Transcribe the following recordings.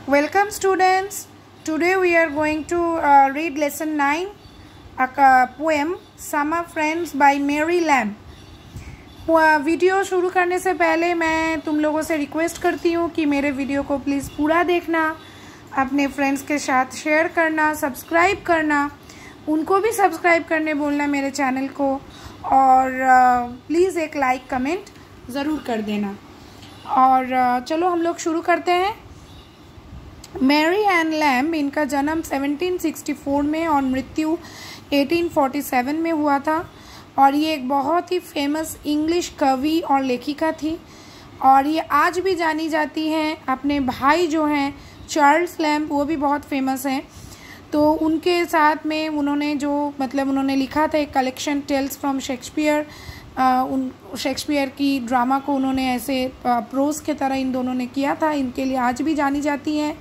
Welcome students. Today we are going to read lesson 9, a poem Summer Friends by Mary Lamb. Video शुरू करने से पहले मैं तुम लोगों से रिक्वेस्ट करती हूँ कि मेरे वीडियो को प्लीज़ पूरा देखना, अपने फ्रेंड्स के साथ शेयर करना, सब्सक्राइब करना, उनको भी सब्सक्राइब करने बोलना मेरे चैनल को, और प्लीज़ एक लाइक कमेंट ज़रूर कर देना। और चलो हम लोग शुरू करते हैं। मैरी एन लैम्ब, इनका जन्म 1764 में और मृत्यु 1847 में हुआ था, और ये एक बहुत ही फेमस इंग्लिश कवि और लेखिका थी, और ये आज भी जानी जाती हैं। अपने भाई जो हैं चार्ल्स लैम्ब, वो भी बहुत फेमस हैं। तो उनके साथ में उन्होंने उन्होंने लिखा था एक कलेक्शन टेल्स फ्रॉम शेक्सपियर। उन शेक्सपियर की ड्रामा को उन्होंने ऐसे प्रोज के तरह इन दोनों ने किया था। इनके लिए आज भी जानी जाती हैं।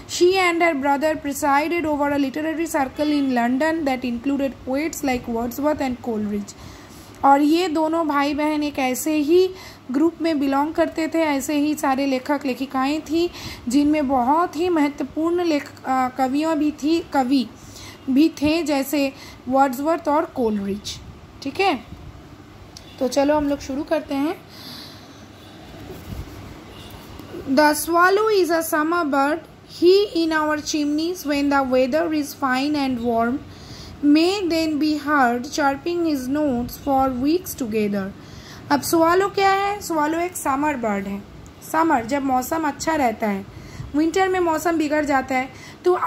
She and her brother presided over a literary circle in London that included poets like Wordsworth and Coleridge. और ये दोनों भाई बहन एक ऐसे ही ग्रुप में बिलोंग करते थे, ऐसे ही सारे लेखक लेखिकाएं थी जिनमें बहुत ही महत्वपूर्ण कवि भी थे, जैसे वर्ड्सवर्थ और कोलरिज। ठीक है, तो चलो हम लोग शुरू करते हैं। The swallow is a summer bird. He in our chimneys when the weather is fine and warm may then be heard chirping his notes for weeks together. अब swallow क्या है? swallow एक summer bird है। summer जब मौसम अच्छा रहता है, winter में मौसम बिगड़ जाता है। तो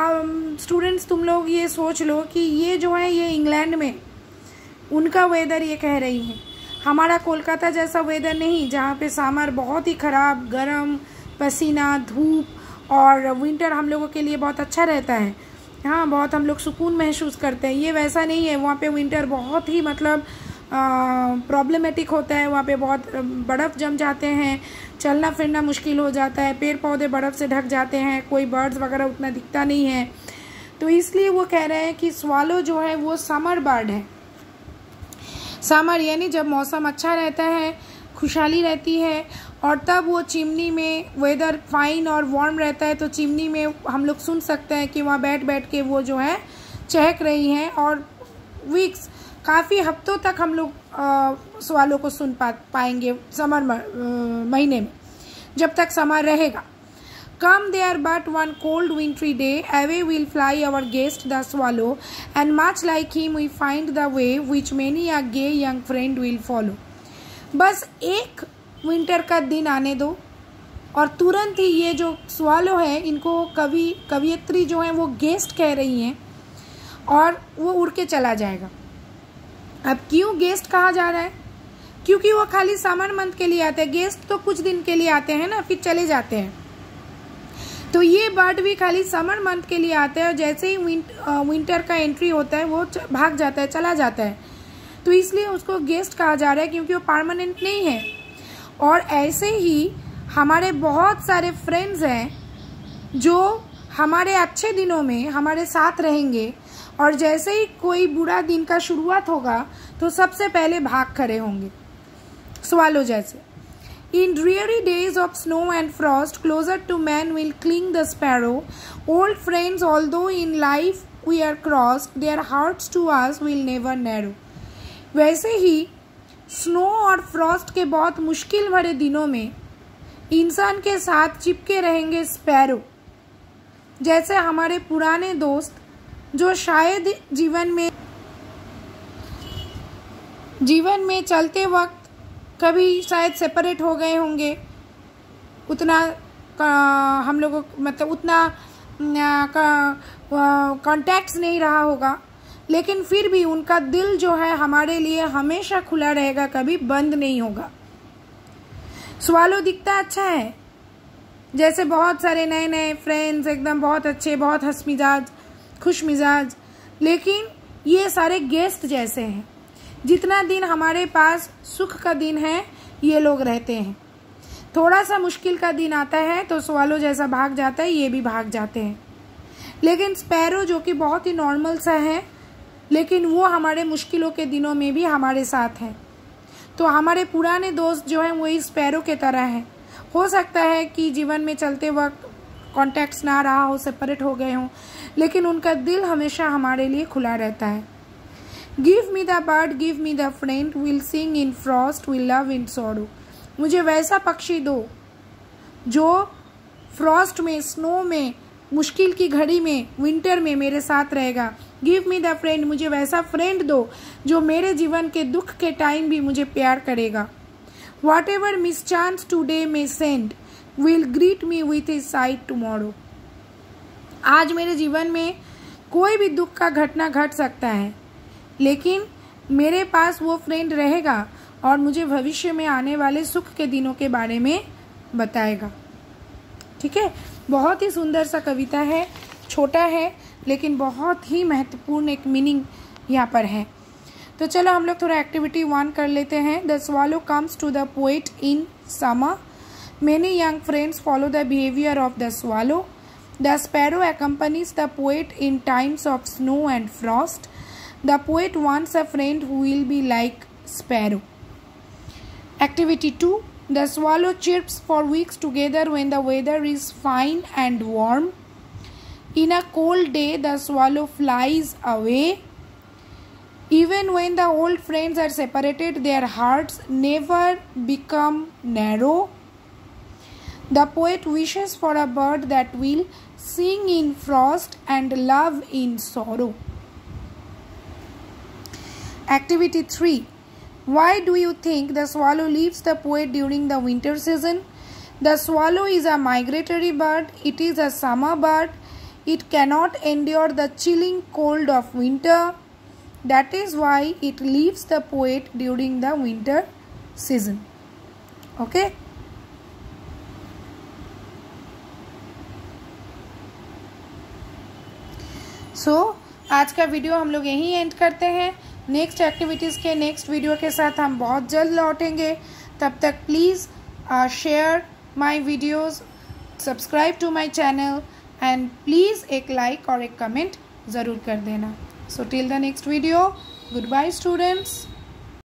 स्टूडेंट्स तुम लोग ये सोच लो कि ये जो है ये इंग्लैंड में उनका वेदर ये कह रही है। हमारा कोलकाता जैसा वेदर नहीं, जहाँ पे समर बहुत ही ख़राब, गर्म, पसीना, धूप, और विंटर हम लोगों के लिए बहुत अच्छा रहता है। हाँ, बहुत हम लोग सुकून महसूस करते हैं। ये वैसा नहीं है। वहाँ पे विंटर बहुत ही प्रॉब्लमेटिक होता है। वहाँ पे बहुत बर्फ़ जम जाते हैं, चलना फिरना मुश्किल हो जाता है, पेड़ पौधे बर्फ़ से ढक जाते हैं, कोई बर्ड्स वगैरह उतना दिखता नहीं है। तो इसलिए वो कह रहे हैं कि स्वालो जो है वो समर बर्ड है। समर यानी जब मौसम अच्छा रहता है, खुशहाली रहती है, और तब वो चिमनी में वेदर फाइन और वार्म रहता है, तो चिमनी में हम लोग सुन सकते हैं कि वहाँ बैठ बैठ के वो जो है चहक रही हैं। और वीक्स, काफ़ी हफ्तों तक हम लोग स्वालों को सुन पाएंगे समर महीने में, जब तक समर रहेगा। Come there but one cold wintry day, away will fly our guest the swallow, and much like him we find the way which many a gay young friend will follow. बस एक winter का दिन आने दो, और तुरंत ही ये जो स्वालो है, इनको कवियत्री जो है वो गेस्ट कह रही हैं, और वो उड़ के चला जाएगा। अब क्यों गेस्ट कहा जा रहा है? क्योंकि वो खाली समर मंथ के लिए आते हैं। गेस्ट तो कुछ दिन के लिए आते हैं ना, फिर चले जाते हैं। तो ये बर्ड भी खाली समर मंथ के लिए आता है, और जैसे ही विंटर का एंट्री होता है वो भाग जाता है, चला जाता है। तो इसलिए उसको गेस्ट कहा जा रहा है, क्योंकि वो परमानेंट नहीं है। और ऐसे ही हमारे बहुत सारे फ्रेंड्स हैं जो हमारे अच्छे दिनों में हमारे साथ रहेंगे, और जैसे ही कोई बुरा दिन का शुरुआत होगा तो सबसे पहले भाग खड़े होंगे, स्वालो जैसे। In dreary days of snow and frost, closer to man will cling the sparrow. Old friends, although in life we are crossed, their hearts to us will never narrow. वैसे ही स्नो और Frost के बहुत मुश्किल भरे दिनों में इंसान के साथ चिपके रहेंगे स्पैरो, जैसे हमारे पुराने दोस्त जो शायद जीवन में चलते वक्त कभी शायद सेपरेट हो गए होंगे। उतना हम लोगों उतना कॉन्टैक्ट्स नहीं रहा होगा, लेकिन फिर भी उनका दिल जो है हमारे लिए हमेशा खुला रहेगा, कभी बंद नहीं होगा। स्वालो दिखता अच्छा है, जैसे बहुत सारे नए नए फ्रेंड्स, एकदम बहुत अच्छे, बहुत हंस मिजाज, खुश मिजाज, लेकिन ये सारे गेस्ट जैसे हैं। जितना दिन हमारे पास सुख का दिन है, ये लोग रहते हैं। थोड़ा सा मुश्किल का दिन आता है तो स्वालो जैसा भाग जाता है, ये भी भाग जाते हैं। लेकिन स्पैरो जो कि बहुत ही नॉर्मल सा है, लेकिन वो हमारे मुश्किलों के दिनों में भी हमारे साथ हैं। तो हमारे पुराने दोस्त जो हैं वही स्पैरो के तरह हैं। हो सकता है कि जीवन में चलते वक्त कॉन्टैक्ट्स ना रहा हो, सेपरेट हो गए हों, लेकिन उनका दिल हमेशा हमारे लिए खुला रहता है। Give me the bird, give me the friend, will sing in Frost, will love in sorrow. मुझे वैसा पक्षी दो जो फ्रॉस्ट में, स्नो में, मुश्किल की घड़ी में, विंटर में मेरे साथ रहेगा। गिव मी द फ्रेंड, मुझे वैसा फ्रेंड दो जो मेरे जीवन के दुख के टाइम भी मुझे प्यार करेगा। Whatever miss chance today में send, will greet me with his sight tomorrow. आज मेरे जीवन में कोई भी दुख का घटना घट सकता है, लेकिन मेरे पास वो फ्रेंड रहेगा और मुझे भविष्य में आने वाले सुख के दिनों के बारे में बताएगा। ठीक है, बहुत ही सुंदर सा कविता है, छोटा है लेकिन बहुत ही महत्वपूर्ण एक मीनिंग यहाँ पर है। तो चलो हम लोग थोड़ा एक्टिविटी 1 कर लेते हैं। The swallow comes to the poet in summer, many young friends follow the behaviour of the swallow, the sparrow accompanies the poet in times of snow and frost, the poet wants a friend who will be like sparrow. Activity 2, the swallow chirps for weeks together when the weather is fine and warm. In a cold day, the swallow flies away. Even when the old friends are separated, their hearts never become narrow. The poet wishes for a bird that will sing in frost and love in sorrow. Activity 3. Why do you think the swallow leaves the poet during the winter season? The swallow is a migratory bird. It is a summer bird. It cannot endure the chilling cold of winter. That is why it leaves the poet during the winter season. Okay? आज का video हम लोग यहीं end करते हैं। Next activities के next video के साथ हम बहुत जल्द लौटेंगे। तब तक please share my videos, subscribe to my channel and please एक लाइक और एक कमेंट ज़रूर कर देना। So till the next video, good bye students.